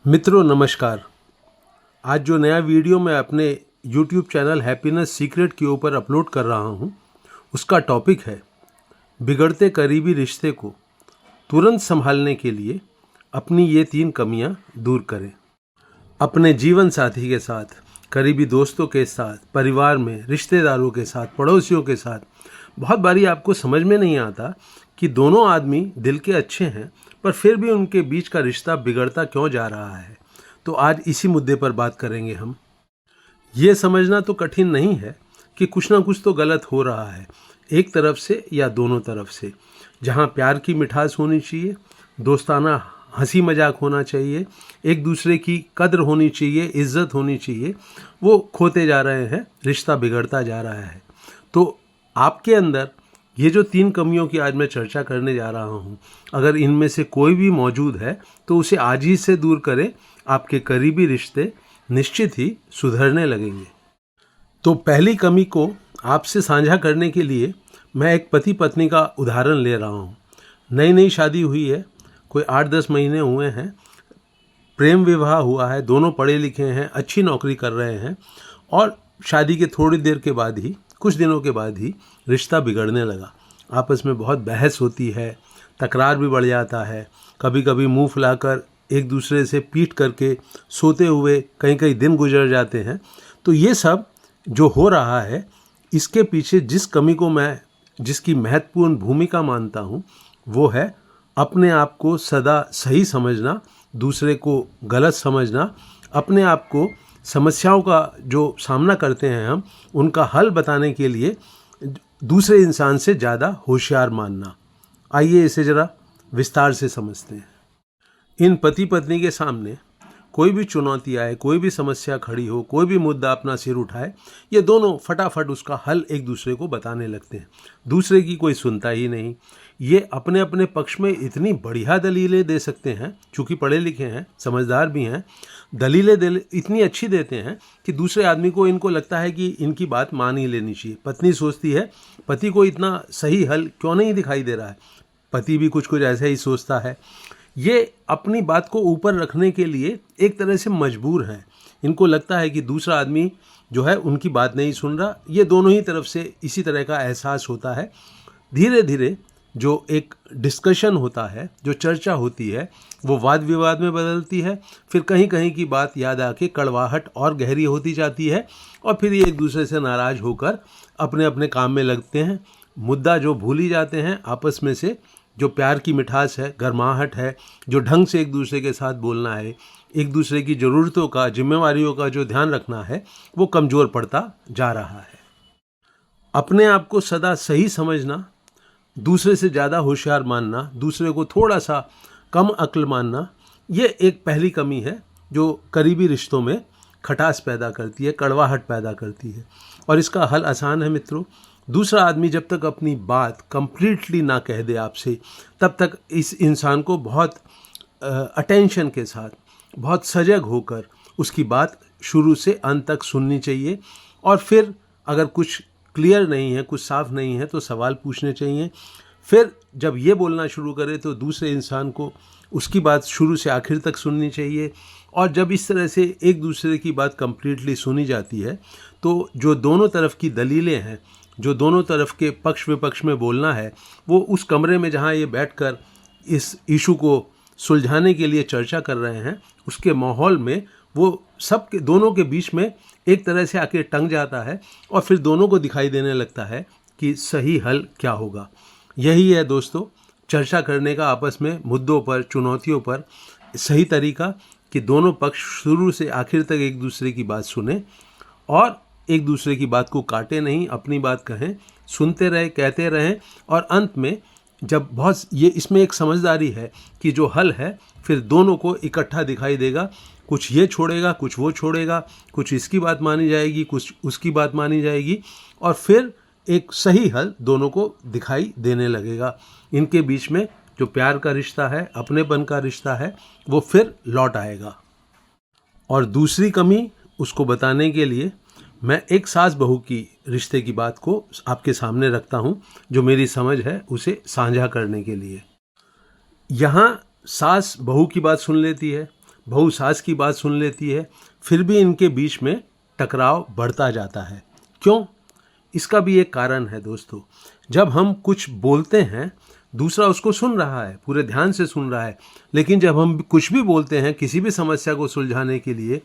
मित्रों नमस्कार। आज जो नया वीडियो मैं अपने YouTube चैनल हैप्पीनेस सीक्रेट के ऊपर अपलोड कर रहा हूँ, उसका टॉपिक है बिगड़ते करीबी रिश्ते को तुरंत संभालने के लिए अपनी ये 3 कमियाँ दूर करें। अपने जीवन साथी के साथ, करीबी दोस्तों के साथ, परिवार में, रिश्तेदारों के साथ, पड़ोसियों के साथ बहुत बारी आपको समझ में नहीं आता कि दोनों आदमी दिल के अच्छे हैं, पर फिर भी उनके बीच का रिश्ता बिगड़ता क्यों जा रहा है। तो आज इसी मुद्दे पर बात करेंगे हम। ये समझना तो कठिन नहीं है कि कुछ ना कुछ तो गलत हो रहा है, एक तरफ से या दोनों तरफ से। जहाँ प्यार की मिठास होनी चाहिए, दोस्ताना हंसी मजाक होना चाहिए, एक दूसरे की कद्र होनी चाहिए, इज्जत होनी चाहिए, वो खोते जा रहे हैं, रिश्ता बिगड़ता जा रहा है। तो आपके अंदर ये जो 3 कमियों की आज मैं चर्चा करने जा रहा हूँ, अगर इनमें से कोई भी मौजूद है तो उसे आज ही से दूर करें। आपके करीबी रिश्ते निश्चित ही सुधरने लगेंगे। तो पहली कमी को आपसे साझा करने के लिए मैं एक पति पत्नी का उदाहरण ले रहा हूँ। नई नई शादी हुई है, कोई 8-10 महीने हुए हैं, प्रेम विवाह हुआ है, दोनों पढ़े लिखे हैं, अच्छी नौकरी कर रहे हैं, और शादी के थोड़ी देर के बाद ही, कुछ दिनों के बाद ही रिश्ता बिगड़ने लगा। आपस में बहुत बहस होती है, तकरार भी बढ़ जाता है, कभी कभी मुंह फुलाकर एक दूसरे से पीट करके सोते हुए कई कई दिन गुजर जाते हैं। तो ये सब जो हो रहा है, इसके पीछे जिस कमी को मैं जिसकी महत्वपूर्ण भूमिका मानता हूँ, वो है अपने आप को सदा सही समझना, दूसरे को गलत समझना, अपने आप को समस्याओं का जो सामना करते हैं हम, उनका हल बताने के लिए दूसरे इंसान से ज़्यादा होशियार मानना। आइए इसे ज़रा विस्तार से समझते हैं। इन पति पत्नी के सामने कोई भी चुनौती आए, कोई भी समस्या खड़ी हो, कोई भी मुद्दा अपना सिर उठाए, ये दोनों फटाफट उसका हल एक दूसरे को बताने लगते हैं। दूसरे की कोई सुनता ही नहीं। ये अपने अपने पक्ष में इतनी बढ़िया दलीलें दे सकते हैं, चूँकि पढ़े लिखे हैं, समझदार भी हैं, दलीलें इतनी अच्छी देते हैं कि दूसरे आदमी को इनको लगता है कि इनकी बात मान ही लेनी चाहिए। पत्नी सोचती है पति को इतना सही हल क्यों नहीं दिखाई दे रहा है, पति भी कुछ कुछ ऐसा ही सोचता है। ये अपनी बात को ऊपर रखने के लिए एक तरह से मजबूर हैं। इनको लगता है कि दूसरा आदमी जो है उनकी बात नहीं सुन रहा। ये दोनों ही तरफ से इसी तरह का एहसास होता है। धीरे धीरे जो एक डिस्कशन होता है, जो चर्चा होती है, वो वाद विवाद में बदलती है। फिर कहीं कहीं की बात याद आके कड़वाहट और गहरी होती जाती है, और फिर ये एक दूसरे से नाराज़ होकर अपने अपने काम में लगते हैं। मुद्दा जो भूल ही जाते हैं आपस में से। जो प्यार की मिठास है, गर्माहट है, जो ढंग से एक दूसरे के साथ बोलना है, एक दूसरे की ज़रूरतों का, जिम्मेवारियों का जो ध्यान रखना है, वो कमज़ोर पड़ता जा रहा है। अपने आप को सदा सही समझना, दूसरे से ज़्यादा होशियार मानना, दूसरे को थोड़ा सा कम अक्ल मानना, ये एक पहली कमी है जो करीबी रिश्तों में खटास पैदा करती है, कड़वाहट पैदा करती है। और इसका हल आसान है मित्रों। दूसरा आदमी जब तक अपनी बात कंप्लीटली ना कह दे आपसे, तब तक इस इंसान को बहुत अटेंशन के साथ, बहुत सजग होकर उसकी बात शुरू से अंत तक सुननी चाहिए। और फिर अगर कुछ क्लियर नहीं है, कुछ साफ नहीं है, तो सवाल पूछने चाहिए। फिर जब ये बोलना शुरू करे तो दूसरे इंसान को उसकी बात शुरू से आखिर तक सुननी चाहिए। और जब इस तरह से एक दूसरे की बात कंप्लीटली सुनी जाती है, तो जो दोनों तरफ की दलीलें हैं, जो दोनों तरफ के पक्ष विपक्ष में बोलना है, वो उस कमरे में जहाँ ये बैठकर इस इशू को सुलझाने के लिए चर्चा कर रहे हैं, उसके माहौल में वो सब के दोनों के बीच में एक तरह से आके टंग जाता है, और फिर दोनों को दिखाई देने लगता है कि सही हल क्या होगा। यही है दोस्तों चर्चा करने का आपस में मुद्दों पर, चुनौतियों पर सही तरीका, कि दोनों पक्ष शुरू से आखिर तक एक दूसरे की बात सुने और एक दूसरे की बात को काटे नहीं, अपनी बात कहें, सुनते रहे, कहते रहें। और अंत में जब बहुत ये इसमें एक समझदारी है कि जो हल है फिर दोनों को इकट्ठा दिखाई देगा। कुछ ये छोड़ेगा, कुछ वो छोड़ेगा, कुछ इसकी बात मानी जाएगी, कुछ उसकी बात मानी जाएगी, और फिर एक सही हल दोनों को दिखाई देने लगेगा। इनके बीच में जो प्यार का रिश्ता है, अपनेपन का रिश्ता है, वो फिर लौट आएगा। और दूसरी कमी उसको बताने के लिए मैं एक सास बहू की रिश्ते की बात को आपके सामने रखता हूँ, जो मेरी समझ है उसे साझा करने के लिए। यहाँ सास बहू की बात सुन लेती है, बहू सास की बात सुन लेती है, फिर भी इनके बीच में टकराव बढ़ता जाता है। क्यों? इसका भी एक कारण है दोस्तों। जब हम कुछ बोलते हैं, दूसरा उसको सुन रहा है, पूरे ध्यान से सुन रहा है, लेकिन जब हम कुछ भी बोलते हैं किसी भी समस्या को सुलझाने के लिए,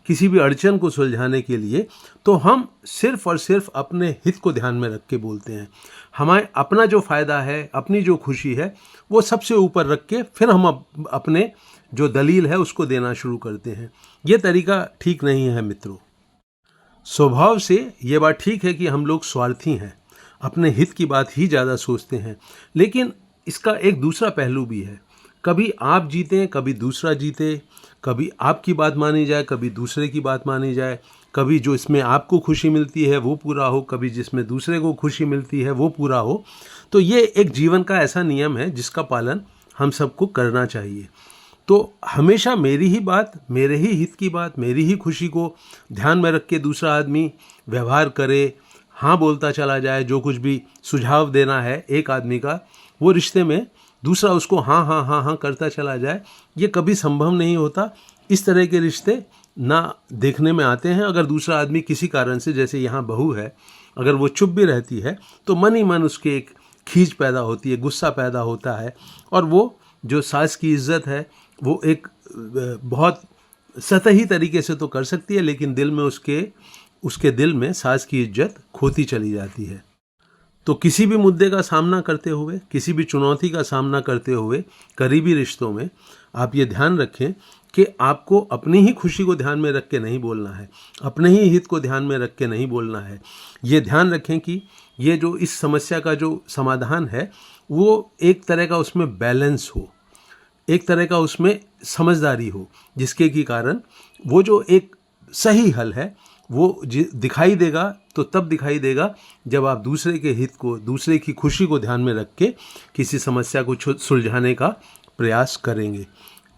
किसी भी अड़चन को सुलझाने के लिए, तो हम सिर्फ और सिर्फ अपने हित को ध्यान में रख के बोलते हैं। हमारे अपना जो फ़ायदा है, अपनी जो खुशी है, वो सबसे ऊपर रख के फिर हम अपने जो दलील है उसको देना शुरू करते हैं। ये तरीका ठीक नहीं है मित्रों। स्वभाव से ये बात ठीक है कि हम लोग स्वार्थी हैं, अपने हित की बात ही ज़्यादा सोचते हैं, लेकिन इसका एक दूसरा पहलू भी है। कभी आप जीतें, कभी दूसरा जीते, कभी आपकी बात मानी जाए, कभी दूसरे की बात मानी जाए, कभी जो इसमें आपको खुशी मिलती है वो पूरा हो, कभी जिसमें दूसरे को खुशी मिलती है वो पूरा हो। तो ये एक जीवन का ऐसा नियम है जिसका पालन हम सबको करना चाहिए। तो हमेशा मेरी ही बात, मेरे ही हित की बात, मेरी ही खुशी को ध्यान में रख के दूसरा आदमी व्यवहार करे, हाँ बोलता चला जाए, जो कुछ भी सुझाव देना है एक आदमी का, वो रिश्ते में दूसरा उसको हाँ हाँ हाँ हाँ करता चला जाए, ये कभी संभव नहीं होता। इस तरह के रिश्ते ना देखने में आते हैं। अगर दूसरा आदमी किसी कारण से, जैसे यहाँ बहू है, अगर वो चुप भी रहती है तो मन ही मन उसके एक खींच पैदा होती है, गुस्सा पैदा होता है, और वो जो सास की इज्जत है वो एक बहुत सतही तरीके से तो कर सकती है, लेकिन दिल में उसके दिल में सास की इज्जत खोती चली जाती है। तो किसी भी मुद्दे का सामना करते हुए, किसी भी चुनौती का सामना करते हुए करीबी रिश्तों में आप ये ध्यान रखें कि आपको अपनी ही खुशी को ध्यान में रख के नहीं बोलना है, अपने ही हित को ध्यान में रख के नहीं बोलना है। ये ध्यान रखें कि ये जो इस समस्या का जो समाधान है वो एक तरह का उसमें बैलेंस हो, एक तरह का उसमें समझदारी हो, जिसके की कारण वो जो एक सही हल है वो दिखाई देगा। तो तब दिखाई देगा जब आप दूसरे के हित को, दूसरे की खुशी को ध्यान में रख के किसी समस्या को सुलझाने का प्रयास करेंगे।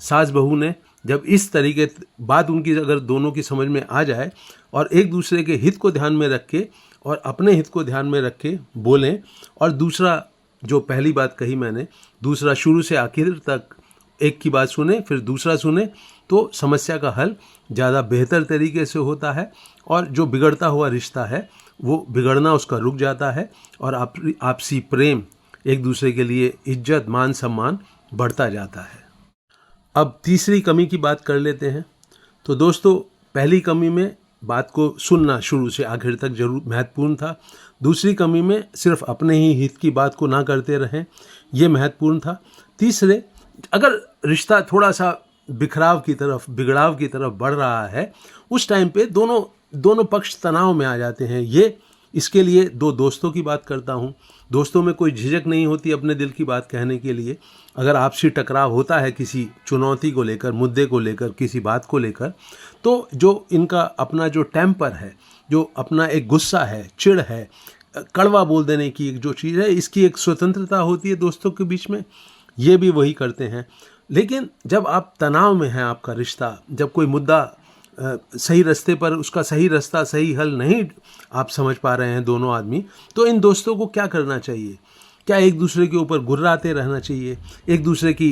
सास बहू ने जब इस तरीके बात उनकी अगर दोनों की समझ में आ जाए और एक दूसरे के हित को ध्यान में रख के और अपने हित को ध्यान में रख के बोलें, और दूसरा जो पहली बात कही मैंने, दूसरा शुरू से आखिर तक एक की बात सुने फिर दूसरा सुने, तो समस्या का हल ज़्यादा बेहतर तरीके से होता है, और जो बिगड़ता हुआ रिश्ता है वो बिगड़ना उसका रुक जाता है, और आपसी प्रेम, एक दूसरे के लिए इज्जत, मान सम्मान बढ़ता जाता है। अब तीसरी कमी की बात कर लेते हैं। तो दोस्तों, पहली कमी में बात को सुनना शुरू से आखिर तक जरूर महत्वपूर्ण था। दूसरी कमी में सिर्फ अपने ही हित की बात को ना करते रहें, ये महत्वपूर्ण था। तीसरे, अगर रिश्ता थोड़ा सा बिखराव की तरफ, बिगड़ाव की तरफ बढ़ रहा है, उस टाइम पे दोनों पक्ष तनाव में आ जाते हैं। इसके लिए दो दोस्तों की बात करता हूँ। दोस्तों में कोई झिझक नहीं होती अपने दिल की बात कहने के लिए। अगर आपसी टकराव होता है किसी चुनौती को लेकर, मुद्दे को लेकर, किसी बात को लेकर, तो जो इनका अपना जो टेम्पर है, जो अपना एक गुस्सा है, चिढ़ है, कड़वा बोल देने की एक जो चीज़ है, इसकी एक स्वतंत्रता होती है दोस्तों के बीच में, ये भी वही करते हैं। लेकिन जब आप तनाव में हैं, आपका रिश्ता, जब कोई मुद्दा सही रास्ते पर, उसका सही रास्ता, सही हल नहीं आप समझ पा रहे हैं दोनों आदमी, तो इन दोस्तों को क्या करना चाहिए? क्या एक दूसरे के ऊपर गुर्राते रहना चाहिए? एक दूसरे की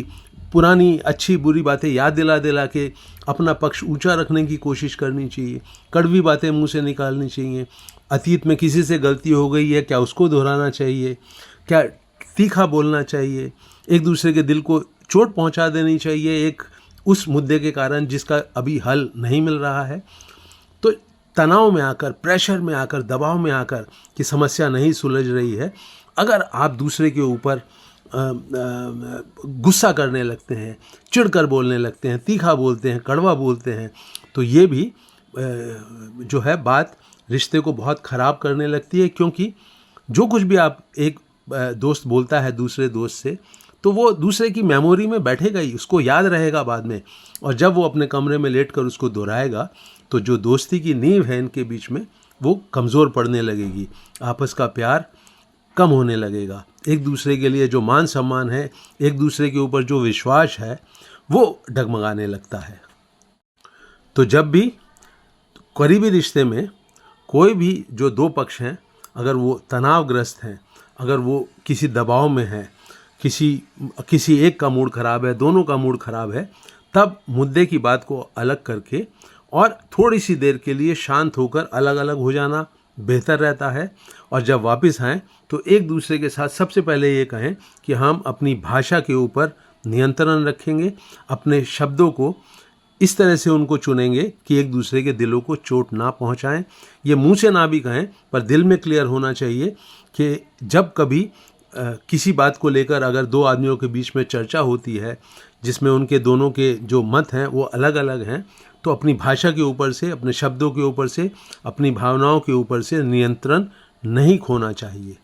पुरानी अच्छी बुरी बातें याद दिला के अपना पक्ष ऊंचा रखने की कोशिश करनी चाहिए? कड़वी बातें मुंह से निकालनी चाहिए? अतीत में किसी से गलती हो गई है, क्या उसको दोहराना चाहिए? क्या तीखा बोलना चाहिए? एक दूसरे के दिल को चोट पहुंचा देनी चाहिए एक उस मुद्दे के कारण जिसका अभी हल नहीं मिल रहा है? तो तनाव में आकर, प्रेशर में आकर, दबाव में आकर कि समस्या नहीं सुलझ रही है, अगर आप दूसरे के ऊपर गुस्सा करने लगते हैं, चिढ़कर बोलने लगते हैं, तीखा बोलते हैं, कड़वा बोलते हैं, तो ये भी जो है बात रिश्ते को बहुत ख़राब करने लगती है। क्योंकि जो कुछ भी आप एक दोस्त बोलता है दूसरे दोस्त से, तो वो दूसरे की मेमोरी में बैठेगा ही, उसको याद रहेगा बाद में, और जब वो अपने कमरे में लेटकर उसको दोहराएगा तो जो दोस्ती की नींव है इनके बीच में वो कमज़ोर पड़ने लगेगी, आपस का प्यार कम होने लगेगा, एक दूसरे के लिए जो मान सम्मान है, एक दूसरे के ऊपर जो विश्वास है, वो डगमगाने लगता है। तो जब भी करीबी रिश्ते में कोई भी जो दो पक्ष हैं, अगर वो तनावग्रस्त हैं, अगर वो किसी दबाव में हैं, किसी एक का मूड खराब है, दोनों का मूड खराब है, तब मुद्दे की बात को अलग करके और थोड़ी सी देर के लिए शांत होकर अलग अलग हो जाना बेहतर रहता है। और जब वापस आएँ तो एक दूसरे के साथ सबसे पहले ये कहें कि हम अपनी भाषा के ऊपर नियंत्रण रखेंगे, अपने शब्दों को इस तरह से उनको चुनेंगे कि एक दूसरे के दिलों को चोट ना पहुंचाएं। ये मुंह से ना भी कहें पर दिल में क्लियर होना चाहिए कि जब कभी किसी बात को लेकर अगर दो आदमियों के बीच में चर्चा होती है जिसमें उनके दोनों के जो मत हैं वो अलग अलग हैं, तो अपनी भाषा के ऊपर से, अपने शब्दों के ऊपर से, अपनी भावनाओं के ऊपर से नियंत्रण नहीं खोना चाहिए।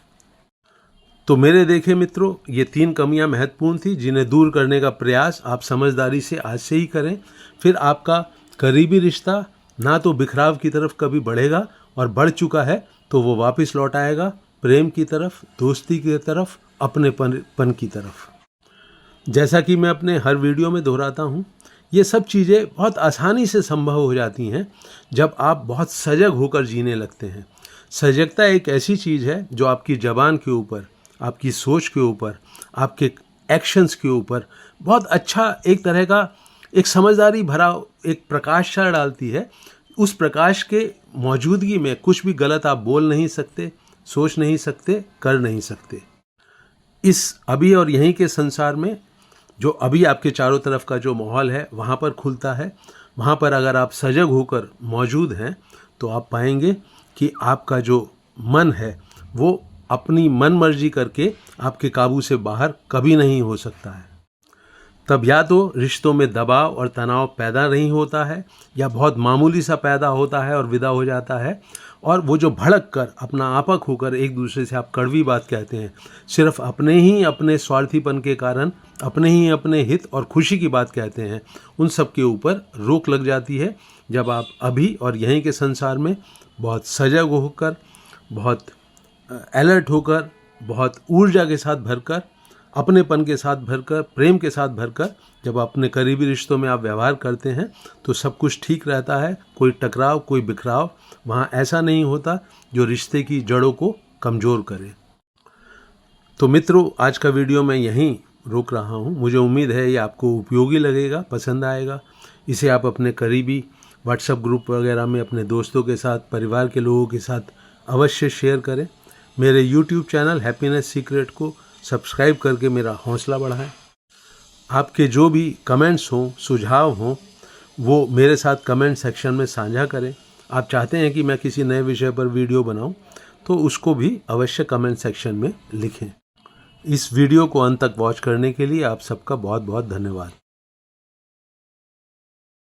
तो मेरे देखे मित्रों, ये 3 कमियां महत्वपूर्ण थी जिन्हें दूर करने का प्रयास आप समझदारी से आज से ही करें। फिर आपका करीबी रिश्ता ना तो बिखराव की तरफ कभी बढ़ेगा, और बढ़ चुका है तो वो वापस लौट आएगा प्रेम की तरफ, दोस्ती की तरफ, अपनेपन की तरफ। जैसा कि मैं अपने हर वीडियो में दोहराता हूँ, ये सब चीज़ें बहुत आसानी से संभव हो जाती हैं जब आप बहुत सजग होकर जीने लगते हैं। सजगता एक ऐसी चीज़ है जो आपकी ज़बान के ऊपर, आपकी सोच के ऊपर, आपके एक्शंस के ऊपर बहुत अच्छा एक तरह का एक समझदारी भरा एक प्रकाश सा डालती है। उस प्रकाश के मौजूदगी में कुछ भी गलत आप बोल नहीं सकते, सोच नहीं सकते, कर नहीं सकते। इस अभी और यहीं के संसार में जो अभी आपके चारों तरफ का जो माहौल है वहाँ पर खुलता है, वहाँ पर अगर आप सजग होकर मौजूद हैं तो आप पाएंगे कि आपका जो मन है वो अपनी मन मर्जी करके आपके काबू से बाहर कभी नहीं हो सकता है। तब या तो रिश्तों में दबाव और तनाव पैदा नहीं होता है, या बहुत मामूली सा पैदा होता है और विदा हो जाता है, और वो जो भड़क कर अपना आपक होकर एक दूसरे से आप कड़वी बात कहते हैं, सिर्फ अपने स्वार्थीपन के कारण अपने हित और खुशी की बात कहते हैं, उन सब के ऊपर रोक लग जाती है जब आप अभी और यहीं के संसार में बहुत सजग होकर, बहुत अलर्ट होकर, बहुत ऊर्जा के साथ भरकर, अपनेपन के साथ भरकर, प्रेम के साथ भरकर जब अपने करीबी रिश्तों में आप व्यवहार करते हैं तो सब कुछ ठीक रहता है। कोई टकराव, कोई बिखराव वहाँ ऐसा नहीं होता जो रिश्ते की जड़ों को कमज़ोर करे। तो मित्रों, आज का वीडियो मैं यहीं रोक रहा हूँ। मुझे उम्मीद है ये आपको उपयोगी लगेगा, पसंद आएगा। इसे आप अपने करीबी व्हाट्सएप ग्रुप वगैरह में अपने दोस्तों के साथ, परिवार के लोगों के साथ अवश्य शेयर करें। मेरे यूट्यूब चैनल हैप्पीनेस सीक्रेट को सब्सक्राइब करके मेरा हौसला बढ़ाएं। आपके जो भी कमेंट्स हों, सुझाव हों, वो मेरे साथ कमेंट सेक्शन में साझा करें। आप चाहते हैं कि मैं किसी नए विषय पर वीडियो बनाऊं तो उसको भी अवश्य कमेंट सेक्शन में लिखें। इस वीडियो को अंत तक वॉच करने के लिए आप सबका बहुत बहुत धन्यवाद।